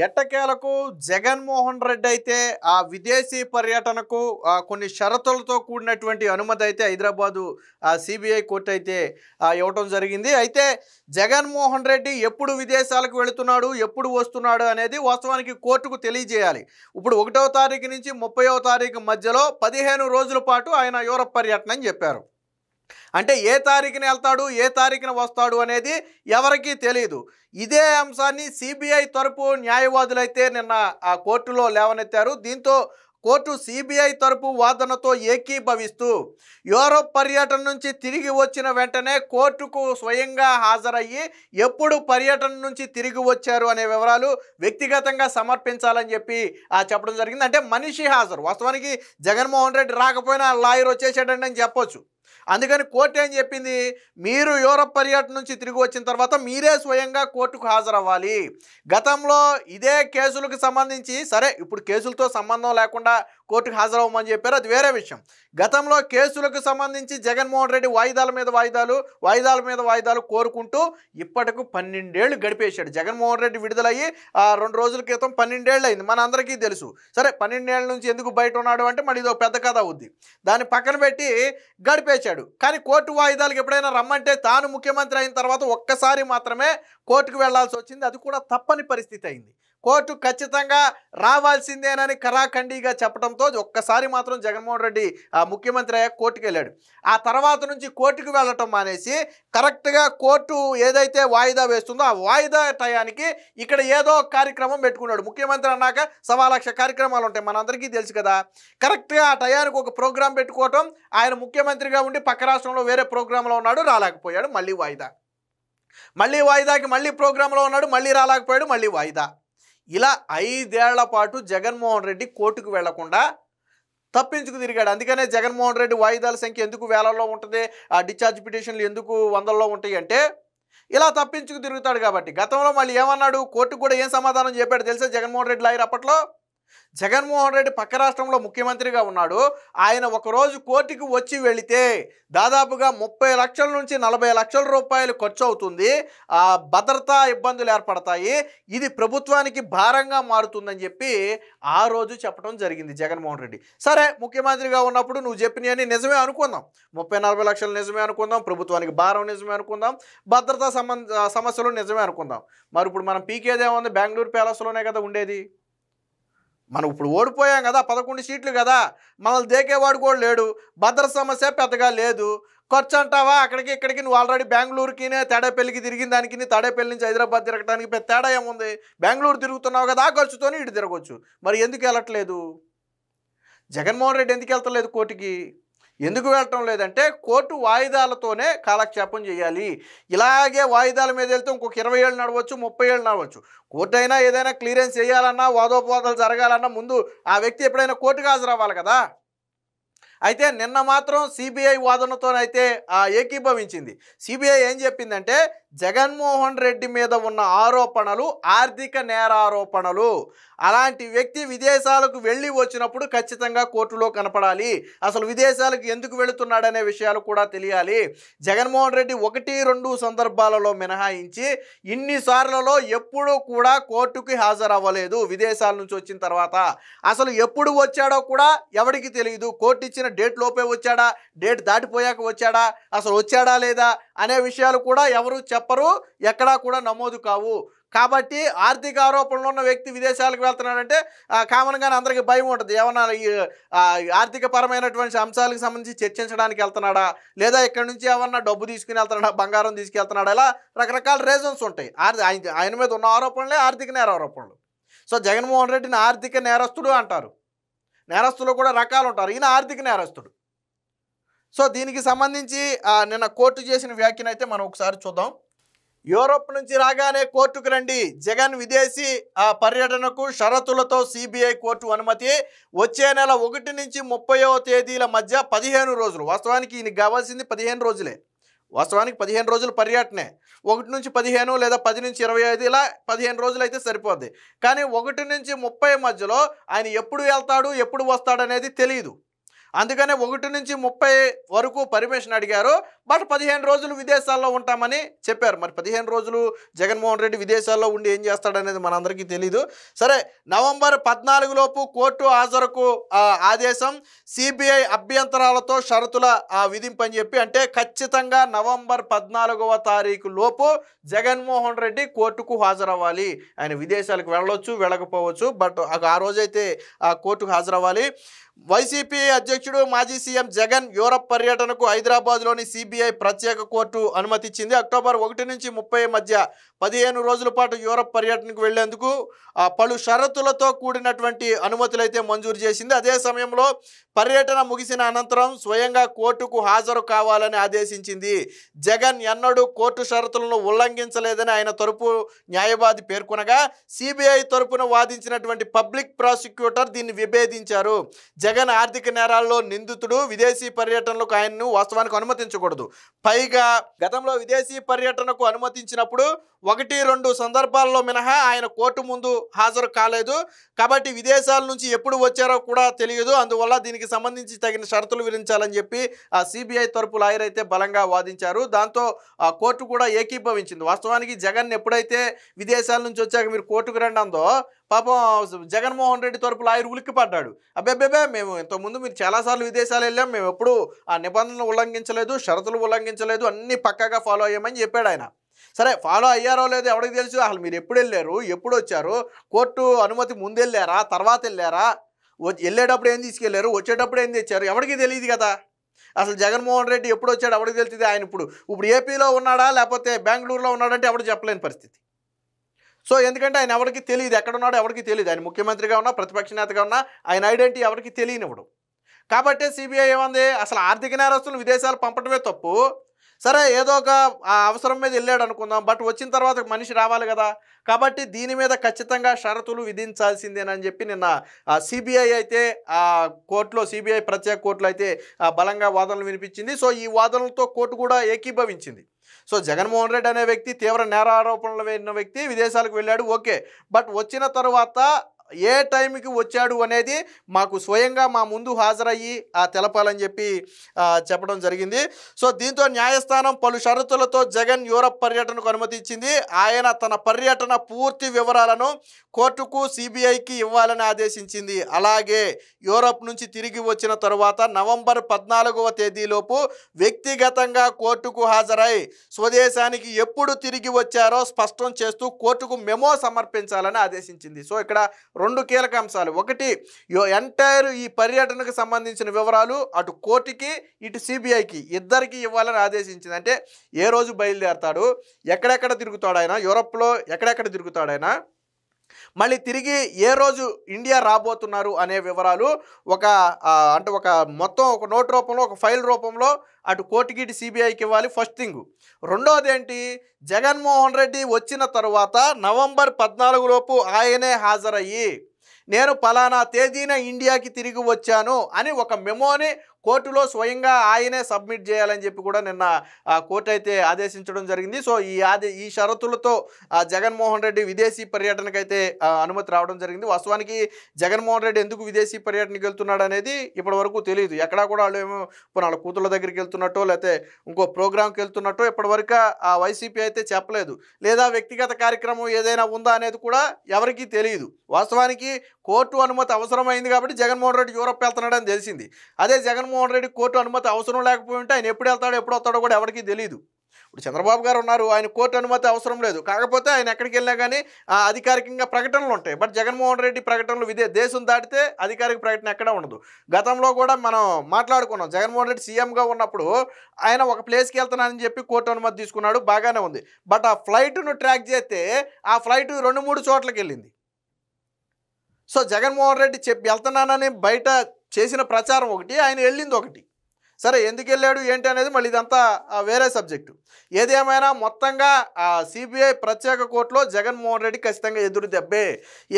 ఎట్టకేలకు జగన్మోహన్ రెడ్డి అయితే ఆ విదేశీ పర్యటనకు కొన్ని షరతులతో కూడినటువంటి అనుమతి అయితే హైదరాబాదు సిబిఐ కోర్టు అయితే ఇవ్వటం జరిగింది. అయితే జగన్మోహన్ రెడ్డి ఎప్పుడు విదేశాలకు వెళుతున్నాడు, ఎప్పుడు వస్తున్నాడు అనేది వాస్తవానికి కోర్టుకు తెలియజేయాలి. ఇప్పుడు 1వ తారీఖు నుంచి 30వ తారీఖు మధ్యలో 15 రోజుల పాటు ఆయన యూరప్ పర్యటన అని చెప్పారు. అంటే ఏ తారీఖున వెళ్తాడు, ఏ తారీఖున వస్తాడు అనేది ఎవరికీ తెలియదు. ఇదే అంశాన్ని సిబిఐ తరపు న్యాయవాదులైతే నిన్న ఆ కోర్టులో లేవనెత్తారు. దీంతో కోర్టు సిబిఐ తరపు వాదనతో ఏకీభవిస్తూ యూరప్ పర్యటన నుంచి తిరిగి వచ్చిన వెంటనే కోర్టుకు స్వయంగా హాజరయ్యి ఎప్పుడు పర్యటన నుంచి తిరిగి వచ్చారు అనే వివరాలు వ్యక్తిగతంగా సమర్పించాలని చెప్పి చెప్పడం జరిగింది. అంటే మనిషి హాజరు. వాస్తవానికి జగన్మోహన్ రెడ్డి రాకపోయినా లాయర్ వచ్చేసాడండి అని చెప్పొచ్చు. అందుకని కోర్టు ఏం చెప్పింది, మీరు యూరప్ పర్యటన నుంచి తిరిగి వచ్చిన తర్వాత మీరే స్వయంగా కోర్టుకు హాజరవ్వాలి. గతంలో ఇదే కేసులకు సంబంధించి సరే ఇప్పుడు కేసులతో సంబంధం లేకుండా కోర్టుకు హాజరవ్వమని చెప్పారు, అది వేరే విషయం. గతంలో కేసులకు సంబంధించి జగన్మోహన్ రెడ్డి వాయిదాల మీద వాయిదాలు కోరుకుంటూ ఇప్పటికు 12 ఏళ్ళు గడిపేశాడు. జగన్మోహన్ రెడ్డి విడుదలయ్యి 2 రోజుల క్రితం 12 ఏళ్ళు అయింది, మన అందరికీ తెలుసు. సరే 12 ఏళ్ళ నుంచి ఎందుకు బయట ఉన్నాడు అంటే మళ్ళీ ఇదో పెద్ద కథ అవుద్ది. దాన్ని పక్కన పెట్టి గడిపేశాడు. కానీ కోర్టు వాయిదాలకు ఎప్పుడైనా రమ్మంటే తాను ముఖ్యమంత్రి అయిన తర్వాత ఒక్కసారి మాత్రమే కోర్టుకు వెళ్లాల్సి వచ్చింది. అది కూడా తప్పని పరిస్థితి అయింది. కోర్టు ఖచ్చితంగా రావాల్సిందేనని కరాఖండిగా చెప్పడంతో ఒక్కసారి మాత్రం జగన్మోహన్ రెడ్డి ముఖ్యమంత్రి అయ్యాక కోర్టుకు వెళ్ళాడు. ఆ తర్వాత నుంచి కోర్టుకు వెళ్ళటం మానేసి కరెక్ట్గా కోర్టు ఏదైతే వాయిదా వేస్తుందో ఆ వాయిదా టయానికి ఇక్కడ ఏదో కార్యక్రమం పెట్టుకున్నాడు. ముఖ్యమంత్రి అన్నాక 1,00,000 కార్యక్రమాలు ఉంటాయి, మనందరికీ తెలుసు కదా. కరెక్ట్గా ఆ టయానికి ఒక ప్రోగ్రాం పెట్టుకోవటం, ఆయన ముఖ్యమంత్రిగా ఉండి పక్క రాష్ట్రంలో వేరే ప్రోగ్రాంలో ఉన్నాడు, రాలేకపోయాడు, మళ్ళీ వాయిదా. మళ్ళీ వాయిదాకి మళ్ళీ ప్రోగ్రాంలో ఉన్నాడు, మళ్ళీ రాలేకపోయాడు, మళ్ళీ వాయిదా. ఇలా 5 ఏళ్ల పాటు జగన్మోహన్ రెడ్డి కోర్టుకు వెళ్లకుండా తప్పించుకు తిరిగాడు. అందుకనే జగన్మోహన్ రెడ్డి వాయిదాల సంఖ్య ఎందుకు వేలల్లో ఉంటుంది, ఆ డిశ్చార్జ్ పిటిషన్లు ఎందుకు వందల్లో ఉంటాయి అంటే ఇలా తప్పించుకు తిరుగుతాడు కాబట్టి. గతంలో మళ్ళీ ఏమన్నాడు, కోర్టుకు కూడా ఏం సమాధానం చెప్పాడు తెలుసా జగన్మోహన్ రెడ్డి లాయర్ అప్పట్లో? జగన్మోహన్ రెడ్డి పక్క రాష్ట్రంలో ముఖ్యమంత్రిగా ఉన్నాడు, ఆయన ఒకరోజు కోర్టుకు వచ్చి వెళితే దాదాపుగా 30 లక్షల నుంచి 40 లక్షల రూపాయలు ఖర్చు అవుతుంది, భద్రతా ఇబ్బందులు ఏర్పడతాయి, ఇది ప్రభుత్వానికి భారంగా మారుతుందని చెప్పి ఆ రోజు చెప్పడం జరిగింది జగన్మోహన్ రెడ్డి. సరే ముఖ్యమంత్రిగా ఉన్నప్పుడు నువ్వు చెప్పినవన్నీ నిజమే అనుకుందాం, 30-40 లక్షలు నిజమే అనుకుందాం, ప్రభుత్వానికి భారం నిజమే అనుకుందాం, భద్రతా సమస్యలు నిజమే అనుకుందాం. మరి ఇప్పుడు మనం పీకేదేముంది, బెంగళూరు ప్యాలెస్లోనే కదా ఉండేది. మనం ఇప్పుడు ఓడిపోయాం కదా, 11 సీట్లు కదా, మనల్ని దేకేవాడు కూడా లేడు, భద్రత సమస్య పెద్దగా లేదు. ఖర్చు అంటావా, అక్కడికి ఇక్కడికి నువ్వు ఆల్రెడీ బెంగళూరుకి తాడేపల్లికి తిరిగిన దానికి తాడేపల్లి నుంచి హైదరాబాద్ తిరగడానికి పెద్ద తేడా ఏముంది? బెంగళూరు తిరుగుతున్నావు కదా, ఆ ఖర్చుతోనే ఇటు తిరగవచ్చు. మరి ఎందుకు వెళ్ళట్లేదు జగన్మోహన్ రెడ్డి? ఎందుకు వెళ్తలేదు కోర్టుకి? ఎందుకు వెళ్ళటం లేదంటే కోర్టు వాయిదాలతోనే కాలక్షేపం చేయాలి. ఇలాగే వాయిదాల మీద వెళ్తే ఇంకొక 20 ఏళ్ళు నడవచ్చు, 30 ఏళ్ళు నడవచ్చు. కోర్టు అయినా ఏదైనా క్లియరెన్స్ చేయాలన్నా, వాదోపవాదాలు జరగాలన్నా ముందు ఆ వ్యక్తి ఎప్పుడైనా కోర్టుకు హాజరవ్వాలి కదా. అయితే నిన్న మాత్రం సిబిఐ వాదనతోనైతే ఏకీభవించింది. సిబిఐ ఏం చెప్పిందంటే జగన్మోహన్ రెడ్డి మీద ఉన్న ఆరోపణలు ఆర్థిక నేరారోపణలు, అలాంటి వ్యక్తి విదేశాలకు వెళ్ళి వచ్చినప్పుడు ఖచ్చితంగా కోర్టులో కనపడాలి, అసలు విదేశాలకు ఎందుకు వెళుతున్నాడనే విషయాలు కూడా తెలియాలి. జగన్మోహన్ రెడ్డి 1-2 సందర్భాలలో మినహాయించి ఇన్నిసార్లలో ఎప్పుడూ కూడా కోర్టుకి హాజరవ్వలేదు. విదేశాల నుంచి వచ్చిన తర్వాత అసలు ఎప్పుడు వచ్చాడో కూడా ఎవరికి తెలియదు. కోర్టు ఇచ్చిన డేట్ లోపే వచ్చాడా, డేట్ దాటిపోయాక వచ్చాడా, అసలు వచ్చాడా లేదా అనే విషయాలు కూడా ఎవరు చెప్పరు, ఎక్కడా కూడా నమోదు కావు. కాబట్టి ఆర్థిక ఆరోపణలు ఉన్న వ్యక్తి విదేశాలకు వెళ్తున్నాడంటే కామన్గానే అందరికీ భయం ఉంటుంది. ఏమన్నా ఆర్థిక పరమైనటువంటి అంశాలకు సంబంధించి చర్చించడానికి వెళ్తున్నాడా, లేదా ఇక్కడి నుంచి ఏమన్నా డబ్బు తీసుకుని వెళ్తున్నాడా, బంగారం తీసుకెళ్తున్నాడా, ఇలా రకరకాల రీజన్స్ ఉంటాయి. ఆయన మీద ఉన్న ఆరోపణలే ఆర్థిక నేరారోపణలు. సో జగన్మోహన్ రెడ్డిని ఆర్థిక నేరస్తుడు అంటారు. నేరస్తులు కూడా రకాలు ఉంటారు, ఈయన ఆర్థిక నేరస్తుడు. సో దీనికి సంబంధించి నిన్న కోర్టు చేసిన వ్యాఖ్యను అయితే మనం ఒకసారి చూద్దాం. యూరప్ నుంచి రాగానే కోర్టుకు రండి, జగన్ విదేశీ పర్యటనకు షరతులతో సిబిఐ కోర్టు అనుమతి. వచ్చే నెల 1 నుంచి 30వ తేదీల మధ్య 15 రోజులు. వాస్తవానికి ఈయనకి కావాల్సింది 15 రోజులే. వాస్తవానికి 15 రోజులు పర్యటనే. 1 నుంచి 15 లేదా 10 నుంచి 25 ఇలా 15 రోజులు అయితే సరిపోద్ది. కానీ 1 నుంచి 30 మధ్యలో ఆయన ఎప్పుడు వెళ్తాడు, ఎప్పుడు వస్తాడు అనేది తెలియదు. అందుకనే 1 నుంచి 30 వరకు పర్మిషన్ అడిగారు. బట్ 15 రోజులు విదేశాల్లో ఉంటామని చెప్పారు. మరి 15 రోజులు జగన్మోహన్ రెడ్డి విదేశాల్లో ఉండి ఏం చేస్తాడనేది మనందరికీ తెలీదు. సరే, నవంబర్ 14 లోపు కోర్టు హాజరుకు ఆదేశం, సిబిఐ అభ్యంతరాలతో షరతుల విధింపు అని చెప్పి, అంటే ఖచ్చితంగా నవంబర్ 14వ తారీఖు లోపు జగన్మోహన్ రెడ్డి కోర్టుకు హాజరవ్వాలి. ఆయన విదేశాలకు వెళ్ళొచ్చు, వెళ్ళకపోవచ్చు, బట్ ఆ రోజైతే కోర్టుకు హాజరవ్వాలి. వైసీపీ అధ్యక్షుడు మాజీ సీఎం జగన్ యూరప్ పర్యటనకు హైదరాబాద్లోని సిబిఐ ప్రత్యేక కోర్టు అనుమతిచ్చింది. అక్టోబర్ 1 నుంచి 30 మధ్య 15 రోజుల పాటు యూరప్ పర్యటనకు వెళ్లేందుకు పలు షరతులతో కూడినటువంటి అనుమతులు అయితే మంజూరు చేసింది. అదే సమయంలో పర్యటన ముగిసిన అనంతరం స్వయంగా కోర్టుకు హాజరు కావాలని ఆదేశించింది. జగన్ ఎన్నడూ కోర్టు షరతులను ఉల్లంఘించలేదని ఆయన తరపు న్యాయవాది పేర్కొనగా, సిబిఐ తరపున వాదించినటువంటి పబ్లిక్ ప్రాసిక్యూటర్ దీన్ని విభేదించారు. జగన్ ఆర్థిక నేరాల్లో నిందితుడు, విదేశీ పర్యటనలకు ఆయన్ను వాస్తవానికి అనుమతించకూడదు. పైగా గతంలో విదేశీ పర్యటనకు అనుమతించినప్పుడు 1-2 సందర్భాల్లో మినహా ఆయన కోర్టు ముందు హాజరు కాలేదు. కాబట్టి విదేశాల నుంచి ఎప్పుడు వచ్చారో కూడా తెలియదు. అందువల్ల దీనికి సంబంధించి తగిన షరతులు విధించాలని చెప్పి సిబిఐ తరపు లాయర్ అయితే బలంగా వాదించారు. దాంతో కోర్టు కూడా ఏకీభవించింది. వాస్తవానికి జగన్ ఎప్పుడైతే విదేశాల నుంచి వచ్చాక మీరు కోర్టుకు రండి అందో, పాపం జగన్మోహన్ రెడ్డి తరపు లాయర్ ఉలిక్కిపడ్డాడు. అబ్బే మేము ఇంతకుముందు మీరు చాలాసార్లు విదేశాలు వెళ్ళాం, మేము ఎప్పుడు ఆ నిబంధనలు ఉల్లంఘించలేదు, షరతులు ఉల్లంఘించలేదు, అన్నీ పక్కాగా ఫాలో అయ్యామని చెప్పాడు ఆయన. సరే, ఫాలో అయ్యారో లేదో ఎవరికి తెలుసు? అసలు మీరు ఎప్పుడు వెళ్ళారు, ఎప్పుడు వచ్చారు, కోర్టు అనుమతి ముందు వెళ్ళారా, తర్వాత వెళ్ళారా, వెళ్ళేటప్పుడు ఏం తీసుకెళ్లారు, వచ్చేటప్పుడు ఏం తెచ్చారు, ఎవరికి తెలియదు కదా. అసలు జగన్మోహన్ రెడ్డి ఎప్పుడు వచ్చాడు ఎవరికి తెలుస్తుంది? ఆయన ఇప్పుడు ఏపీలో ఉన్నాడా లేకపోతే బెంగళూరులో ఉన్నాడంటే ఎవరు చెప్పలేని పరిస్థితి. సో ఎందుకంటే ఆయన ఎవరికి తెలియదు, ఎక్కడున్నాడో ఎవరికి తెలియదు. ఆయన ముఖ్యమంత్రిగా ఉన్నా, ప్రతిపక్ష నేతగా ఉన్నా ఆయన ఐడెంటిటీ ఎవరికి తెలియనివ్వడు. కాబట్టి సిబిఐ ఏమంది, అసలు ఆర్థిక నేరస్తులు విదేశాలు పంపడమే తప్పు. సరే, ఏదో ఒక అవసరం మీద వెళ్ళాడు అనుకుందాం, బట్ వచ్చిన తర్వాత మనిషి రావాలి కదా. కాబట్టి దీని మీద ఖచ్చితంగా షరతులు విధించాల్సిందేనని చెప్పి నిన్న సిబిఐ అయితే కోర్టులో, సిబిఐ ప్రత్యేక కోర్టులో అయితే బలంగా వాదనలు వినిపించింది. సో ఈ వాదనలతో కోర్టు కూడా ఏకీభవించింది. సో జగన్మోహన్ రెడ్డి అనే వ్యక్తి తీవ్ర నేరారోపణలు వేసిన వ్యక్తి, విదేశాలకు వెళ్ళాడు, ఓకే. బట్ వచ్చిన తర్వాత ఏ టైంకి వచ్చాడు అనేది మాకు స్వయంగా మా ముందు హాజరయ్యి తెలపాలని చెప్పి చెప్పడం జరిగింది. సో దీంతో న్యాయస్థానం పలు షరతులతో జగన్ యూరప్ పర్యటనకు అనుమతి ఇచ్చింది. ఆయన తన పర్యటన పూర్తి వివరాలను కోర్టుకు, సిబిఐకి ఇవ్వాలని ఆదేశించింది. అలాగే యూరప్ నుంచి తిరిగి వచ్చిన తరువాత నవంబర్ 14వ తేదీలోపు వ్యక్తిగతంగా కోర్టుకు హాజరై స్వదేశానికి ఎప్పుడు తిరిగి వచ్చారో స్పష్టం చేస్తూ కోర్టుకు మెమో సమర్పించాలని ఆదేశించింది. సో ఇక్కడ 2 కీలక అంశాలు. ఒకటి, ఎంటైర్ ఈ పర్యటనకు సంబంధించిన వివరాలు అటు కోర్టుకి, ఇటు సిబిఐకి ఇద్దరికి ఇవ్వాలని ఆదేశించింది. అంటే ఏ రోజు బయలుదేరతాడు, ఎక్కడెక్కడ తిరుగుతాడు ఆయన, యూరప్లో ఎక్కడెక్కడ తిరుగుతాడు ఆయన, మళ్ళీ తిరిగి ఏ రోజు ఇండియా రాబోతున్నారు అనే వివరాలు అంటే ఒక మొత్తం ఒక నోట్ రూపంలో, ఒక ఫైల్ రూపంలో అటు కోర్టుకి, ఇటు సిబిఐకి ఇవ్వాలి. First thing. రెండోది ఏంటి, జగన్మోహన్ రెడ్డి వచ్చిన తర్వాత నవంబర్ 14 లోపు ఆయనే హాజరయ్యి నేను పలానా తేదీన ఇండియాకి తిరిగి వచ్చాను అని ఒక మెమోని కోర్టులో స్వయంగా ఆయనే సబ్మిట్ చేయాలని చెప్పి కూడా నిన్న కోర్టు అయితే ఆదేశించడం జరిగింది. సో ఈ షరతులతో జగన్మోహన్ రెడ్డి విదేశీ పర్యటనకైతే అనుమతి రావడం జరిగింది. వాస్తవానికి జగన్మోహన్ రెడ్డి ఎందుకు విదేశీ పర్యటనకి వెళ్తున్నాడు అనేది ఇప్పటి వరకు తెలియదు. ఎక్కడా కూడా వాళ్ళు ఏమో వాళ్ళ కూతుళ్ళ దగ్గరికి వెళ్తున్నట్టో లేకపోతే ఇంకో ప్రోగ్రామ్కి వెళ్తున్నట్టో ఇప్పటివరకు వైసీపీ అయితే చెప్పలేదు. లేదా వ్యక్తిగత కార్యక్రమం ఏదైనా ఉందా అనేది కూడా ఎవరికీ తెలియదు. వాస్తవానికి కోర్టు అనుమతి అవసరమైంది కాబట్టి జగన్మోహన్ రెడ్డి యూరప్ వెళ్తున్నాడని తెలిసింది. అదే జగన్మోహన్ రెడ్డి కోర్టు అనుమతి అవసరం లేకపోయి ఉంటే ఆయన ఎప్పుడు వెళ్తాడో ఎప్పుడు వస్తాడో కూడా ఎవరికీ తెలియదు. ఇప్పుడు చంద్రబాబు గారు ఉన్నారు, ఆయన కోర్టు అనుమతి అవసరం లేదు. కాకపోతే ఆయన ఎక్కడికి వెళ్ళినా కానీ అధికారికంగా ప్రకటనలు ఉంటాయి. బట్ జగన్మోహన్ రెడ్డి ప్రకటనలు దేశం దాటితే అధికారిక ప్రకటన ఎక్కడా ఉండదు. గతంలో కూడా మనం మాట్లాడుకున్నాం, జగన్మోహన్ రెడ్డి సీఎంగా ఉన్నప్పుడు ఆయన ఒక ప్లేస్కి వెళ్తున్నానని చెప్పి కోర్టు అనుమతి తీసుకున్నాడు, బాగానే ఉంది. బట్ ఆ ఫ్లైట్ను ట్రాక్ చేస్తే ఆ ఫ్లైట్ 2-3 చోట్లకి వెళ్ళింది. సో జగన్మోహన్ రెడ్డి వెళ్తున్నానని బయట చేసిన ప్రచారం ఒకటి, ఆయన వెళ్ళింది ఒకటి. సరే ఎందుకు వెళ్ళాడు ఏంటి అనేది మళ్ళీ ఇదంతా వేరే సబ్జెక్టు. ఏదేమైనా మొత్తంగా సిబిఐ ప్రత్యేక కోర్టులో జగన్మోహన్ రెడ్డి ఖచ్చితంగా ఎదురు దెబ్బే.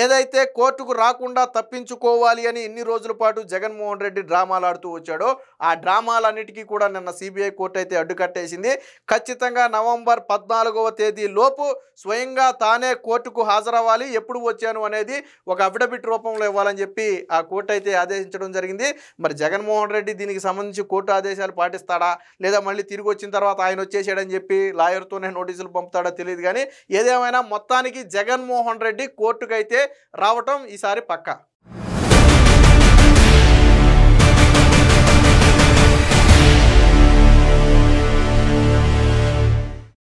ఏదైతే కోర్టుకు రాకుండా తప్పించుకోవాలి అని ఇన్ని రోజుల పాటు జగన్మోహన్ రెడ్డి డ్రామాలు ఆడుతూ వచ్చాడో ఆ డ్రామాలన్నిటికీ కూడా నిన్న సిబిఐ కోర్టు అయితే అడ్డుకట్టేసింది. ఖచ్చితంగా నవంబర్ 14వ తేదీ లోపు స్వయంగా తానే కోర్టుకు హాజరవ్వాలి, ఎప్పుడు వచ్చాను అనేది ఒక అఫిడవిట్ రూపంలో ఇవ్వాలని చెప్పి ఆ కోర్టు అయితే ఆదేశించడం జరిగింది. మరి జగన్మోహన్ రెడ్డి దీనికి సంబంధించి కోర్టు ఆదేశాలు పాటిస్తాడా, లేదా మళ్ళీ తిరిగి వచ్చిన తర్వాత ఆయన వచ్చేసాడని చెప్పి లాయర్తోనే నోటీసులు పంపుతాడో తెలియదు. కానీ ఏదేమైనా మొత్తానికి జగన్మోహన్ రెడ్డి కోర్టుకైతే రావటం ఈసారి పక్కా.